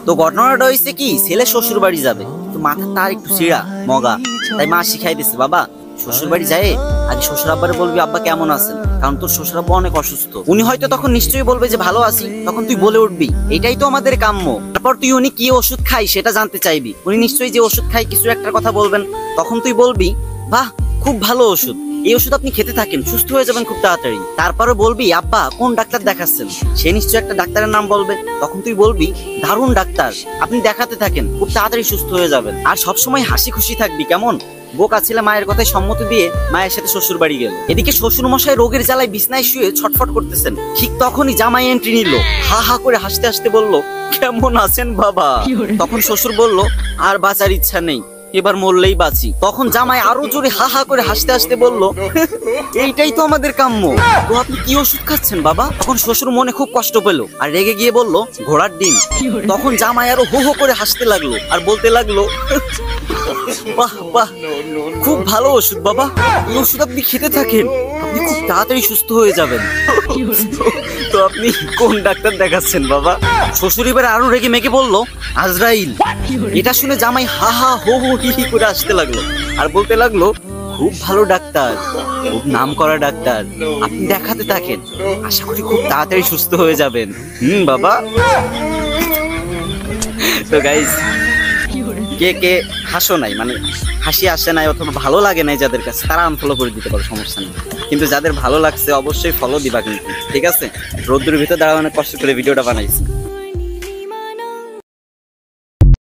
তো ঘটনাটা হয়েছে কি, ছেলে শ্বশুর বাড়ি যাবে, তো মাথা তার একটু চিড়া মগা, তাই মা শিখাই দিচ্ছে, বাবা শ্বশুর বাড়ি যায় আগে শ্বশুর আব্বারে বলবি আব্বা কেমন আছেন, কারণ তোর শ্বশুর আব্বা অনেক অসুস্থ। উনি হয়তো তখন নিশ্চয়ই বলবে যে ভালো আছি, তখন তুই বলে উঠবি এটাই তো আমাদের কাম্য। তারপর তুই উনি কি ওষুধ খাই সেটা জানতে চাইবি, উনি নিশ্চয়ই যে ওষুধ খাই কিছু একটা কথা বলবেন, তখন তুই বলবি বাহ খুব ভালো ওষুধ, এই ওষুধ আপনি খেতে থাকেন, সুস্থ হয়ে যাবেন খুব তাড়াতাড়ি। তারপরে বলবি আব্বা কোন ডাক্তার দেখাচ্ছেন, সে নিশ্চয়ই একটা ডাক্তারের নাম বলবে, তখন তুই বলবি দারুণ ডাক্তার, আপনি দেখাতে থাকেন, খুব তাড়াতাড়ি সুস্থ হয়ে যাবেন। আর সবসময় হাসি খুশি থাকবি কেমন। বোকা ছেলে মায়ের কথায় সম্মতি দিয়ে মায়ের সাথে শ্বশুর বাড়ি গেল। এদিকে শ্বশুর মশাই রোগের জ্বালায় বিছনায় শুয়ে ছটফট করতেছেন, ঠিক তখনই জামাই এন্ট্রি নিল, হা হা করে হাসতে হাসতে বলল কেমন আছেন বাবা। তখন শ্বশুর বলল আর বাঁচার ইচ্ছা নেই, এবার মরলেই বাঁচি। তখন জামাই আরো জোরে হা হা করে হাসতে হাসতে বলল এইটাই তো আমাদের কাম্য, তো আপনি কি ওষুধ খাচ্ছেন বাবা। তখন শ্বশুর মনে খুব কষ্ট পেল আর রেগে গিয়ে বলল ঘোড়ার ডিম। তখন জামাই আরো হো হো করে হাসতে লাগলো আর বলতে লাগলো বাহ বাহ খুব ভালো ওষুধ বাবা, এই ওষুধ আপনি খেতে থাকেন, আপনি খুব তাড়াতাড়ি সুস্থ হয়ে যাবেন। তো আপনি কোন ডাক্তার দেখাচ্ছেন বাবা। শ্বশুর এবার আরো রেগে মেগে বলল আজরাইল। এটা শুনে জামাই হা হা হো হো হি হি করে আসতে লাগলো আর বলতে লাগলো খুব ভালো ডাক্তার, খুব নাম করা ডাক্তার, আপনি দেখাতে থাকেন, আশা করি খুব তাড়াতাড়ি সুস্থ হয়ে যাবেন। বাবা। তো গাইস কে কে হাসো নাই, মানে হাসি আসে নাই অথবা ভালো লাগে নাই যাদের কাছে, তারা আনফলো করে দিতে পারো, সমস্যা নেই। কিন্তু যাদের ভালো লাগছে অবশ্যই ফলো দিবা কিন্তু, ঠিক আছে। রোদ্দুরের ভিতর দাঁড়া অনেক কষ্ট করে ভিডিওটা বানাইছি।